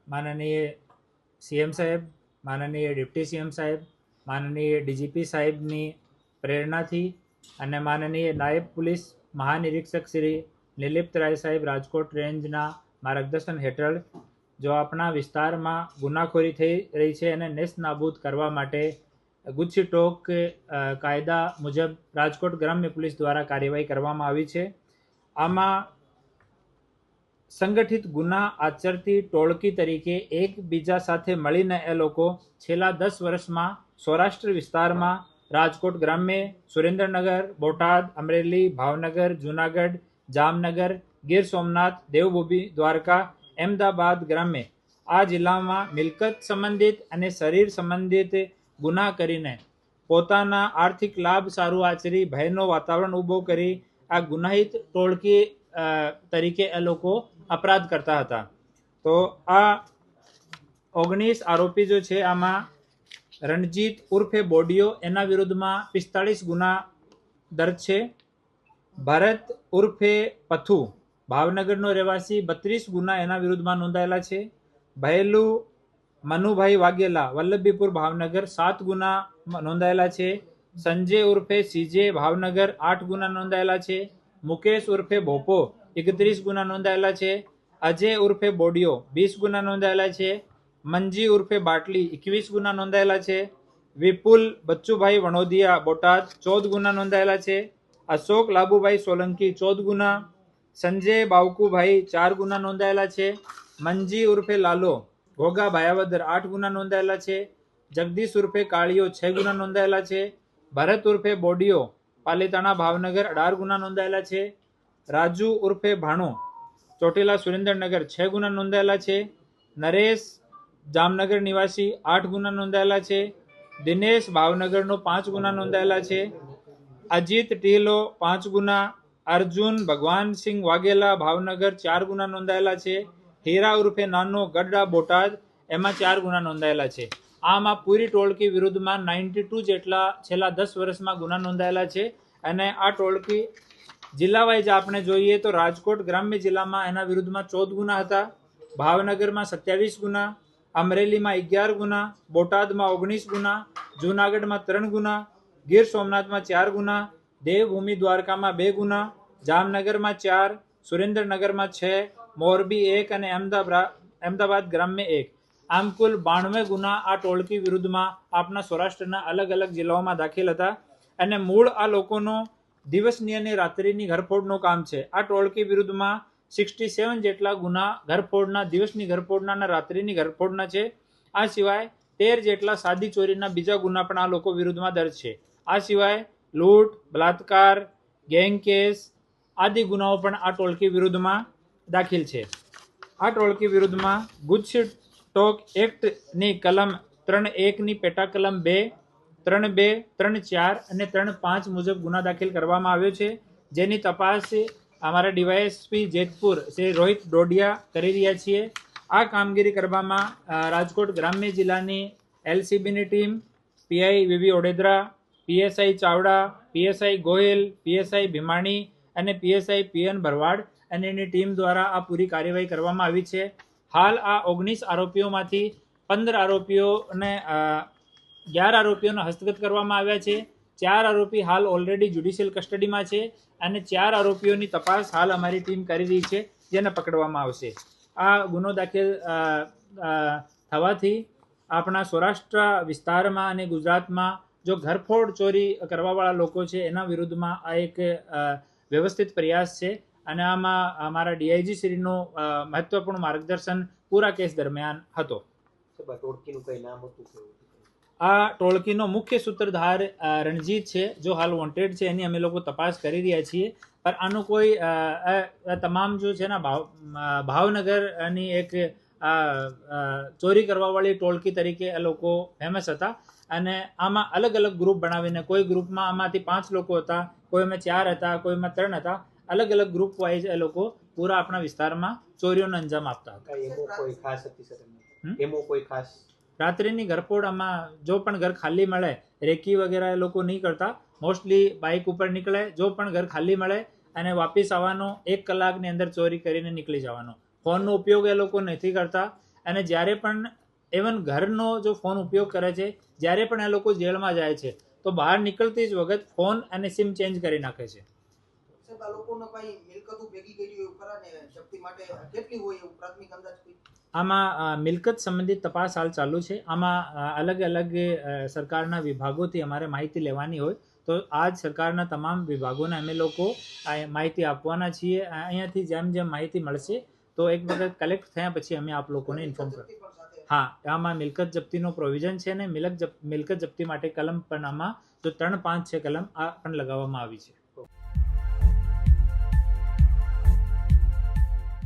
माननीय सीएम साहेब, माननीय deputy CM साहेब, माननीय डीजीपी साहेबनी प्रेरणाथी અને માનનીય નાયબ પોલીસ મહાનિરીક્ષક શ્રી નિલિપ્ત રાય સાહેબ રાજકોટ રેન્જના માર્ગદર્શન હેઠળ જો આપણા વિસ્તારમાં ગુનાખોરી થઈ રહી છે એને નેસ્ત નાબૂદ કરવા માટે ગુજસીટોક કાયદા મુજબ રાજકોટ ગ્રામ્ય પોલીસ દ્વારા કાર્યવાહી કરવામાં આવી છે। આમાં સંગઠિત ગુના આચરતી ટોળકી તરીકે એકબીજા સાથે મળીને એ લોકો છેલ્લા 10 વર્ષમાં સૌરાષ્ટ્ર વિસ્તારમાં રાજકોટ ગ્રામ્ય, સુરેન્દ્રનગર, બોટાદ, અમરેલી, ભાવનગર, જૂનાગઢ, જામનગર, ગીર સોમનાથ, દેવભૂમિ, દ્વારકા, અમદાવાદ ગ્રામ્ય આ જિલ્લામાં મિલકત સંબંધિત અને શરીર સંબંધિત ગુના કરીને પોતાના આર્થિક લાભ સારું આચરી ભયનો વાતાવરણ ઊભો કરી આ ગુનાહિત ટોળકી તરીકે એ લોકો अपराध करता था। तो आ 19 आरोपी जो है आमा रणजीत उर्फे बोडियो एना विरुद्ध में 45 गुना दर्ज है। भारत उर्फे पथु भावनगर नो રહેવાસી 32 गुना एना विरुद्ध में नोंधायेला है। भयलू मनुभाई वाघेला वल्लभीपुर भावनगर 7 गुना नोंधायेला है। संजय उर्फे सीजे भावनगर 8 गुना नोंधायेला है। मुकेश उर्फे भोपो 31 गुना नोंधायेला है। अजय उर्फे बोडियो 20 गुना नोंधायेला है। मंजी उर्फे बाटली 21 गुना नोंधायेला है। विपुल बच्चूभाई वणोदिया बोटाद 14 गुना नोंधायेला है। अशोक लाबूभाई सोलंकी 14 गुना। संजय बावकूभाई 4 गुना नोंधायेला है। मंजी उर्फे लालो घोगा भायावदर 8 गुना नोंधायेला है। जगदीश उर्फे कालियो 6 गुना नोंधायेला है। भरत उर्फे बोडियो पालीताणा भावनगर 18 गुना नोंधायेला है। राजू उर्फे भाणो ચોટીલા સુરેન્દ્રનગર 6 ગુના નોંધાયેલા છે। નરેશ જામનગર નિવાસી 8 ગુના નોંધાયેલા છે। દિનેશ ભાવનગરનો 5 ગુના નોંધાયેલા છે। અજીત ટીલો 5 ગુના। અર્જુન ભગવાનસિંહ વાઘેલા ભાવનગર 4 ગુના નોંધાયેલા છે। હીરા ઉર્ફે નાનો ગઢડા બોટાદ એમાં 4 ગુના નોંધાયેલા છે। આમાં પૂરી ટોળકી વિરુદ્ધમાં 92 જેટલા છેલ્લા 10 વર્ષમાં ગુના નોંધાયેલા છે। અને આ ટોળકી जिला वाइज आपने जोईए तो राजकोट ग्राम्य जिला में एना विरुद्ध में 14 गुना था। भावनगर में 27 गुना, अमरेली में 11 गुना, बोटाद में 19 गुना, जूनागढ़ में 3 गुना, गीर सोमनाथ में 4 गुना, देवभूमि द्वारका में 2 गुना, जामनगर में 4, सुरेन्द्रनगर में 6, मोरबी 1 और अहमदाबाद ग्राम्य 1 आम कुल 92 गुना आ टोळकी विरुद्ध में आपना सौराष्ट्रना अलग अलग जिल्लाओं में दाखिल था। अने मूळ आ लोकोनो दिवसनी અને રાત્રિની ઘરફોડનું કામ છે। આ ટોળકી વિરુદ્ધમાં 67 જેટલા ગુના ઘરફોડના દિવસની ઘરફોડના અને રાત્રિની ઘરફોડના છે। આ સિવાય 13 જેટલા સાદી ચોરીના બીજા ગુના પણ આ લોકો વિરુદ્ધમાં દર્જ છે। આ સિવાય લૂંટ, બલાત્કાર, ગેંગ કેસ આદિ ગુનાઓ પણ આ ટોળકી વિરુદ્ધમાં દાખલ છે। આ ટોળકી વિરુદ્ધમાં ગુજસીટોક એક્ટની કલમ 3(1) ની પેટા કલમ 2, 3(2), 3(4) અને 3(5) મુજબ ગુના દાખલ કરવામાં આવ્યો છે। જેની તપાસ અમારા ડીવાયએસપી જેતપુર શ્રી રોહિત ડોડિયા કરી રહ્યા છીએ। આ કામગીરી કરવામાં રાજકોટ ગ્રામ્ય જિલ્લાની એલસીબીની team, PI V V Odedara, PSI Chavda, PSI Gohil, PSI Bhimani અને પીએસઆઈ પીએન ભરવાડ અને એની ટીમ દ્વારા આ પૂરી કાર્યવાહી કરવામાં આવી છે। હાલ આ 19 આરોપીઓમાંથી 15 આરોપીઓને 11 આરોપીઓને હસ્તગત કરવામાં આવ્યા છે। 4 આરોપી હાલ ઓલરેડી જ્યુડિશિયલ કસ્ટડીમાં છે અને 4 આરોપીઓની તપાસ હાલ અમારી ટીમ કરી રહી છે, જેને પકડવામાં આવશે। આ ગુનો દાખલ થવાથી આપણા સૌરાષ્ટ્ર વિસ્તારમાં અને ગુજરાતમાં જો ઘરફોડ ચોરી કરવાવાળા લોકો છે એના વિરુદ્ધમાં આ એક વ્યવસ્થિત પ્રયાસ છે અને આમાં અમારા ડીઆઈજી શ્રીનો મહત્વપૂર્ણ માર્ગદર્શન પૂરા કેસ દરમિયાન હતો। आ टोळकीनो मुख्य सूत्रधार रणजीत है जो हाल वॉन्टेड है, एनी अमे लोग तपास करी रह्या छीए। पर आनो कोई तमाम जो है ना भावनगर एक चोरी करवावाળી टोळकी तरीके ए लोको फेमस हता અને આમાં अलग अलग ग्रुप बनावीने कोई ग्रुप में आमांथी 5 लोको हता, कोई में 4 हता, कोई में 3 हता। अलग अलग ग्रुप वाइज ए लोको पूरा अपना विस्तार में चोरीओनो अंजाम आपता हता। रात्रिनी घरफोड़ आमा जो पण घर खाली मळे, रेकी वगैरह ए लोको नहीं करता। मोस्टली बाइक ऊपर निकले, जो पण घर खाली मळे અને વાપસ આવવાનો 1 કલાકની અંદર ચોરી કરીને નીકળી જવાનો। ફોનનો ઉપયોગ એ લોકો નથી કરતા અને જ્યારે પણ ઇવન ઘરનો જો ફોન ઉપયોગ કરે છે, જ્યારે પણ એ લોકો જેલમાં જાય છે તો બહાર નીકળતી જ વખત ફોન અને સિમ ચેન્જ કરી નાખે છે. સાહેબ, આ લોકોને કઈ મિલકતો ભેગી કરી એવું ખરા ને જપ્તી માટે કેટલી હોય એવું પ્રાથમિક અંદાજ કોઈ? આમાં મિલકત સંબંધિત તપાસ હાલ ચાલુ છે. આમાં અલગ અલગ સરકારના વિભાગોથી અમારે માહિતી લેવાની હોય તો આ જ સરકારના તમામ વિભાગોને અમે લોકો આ માહિતી આપવાના છીએ. અહીંયાથી જેમ જેમ માહિતી મળશે તો એક વખત કલેક્ટ થયા પછી અમે આપ લોકોને ઇન્ફોર્મ જપ્તી કરીશું. પણ સાથે. હા, આમાં મિલકત જપ્તીનો પ્રોવિઝન છે ને મિલકત જપ્તી માટે કલમ પણ આમાં જો 3, 5, 6 કલમ આ પણ લગાવવામાં આવી છે.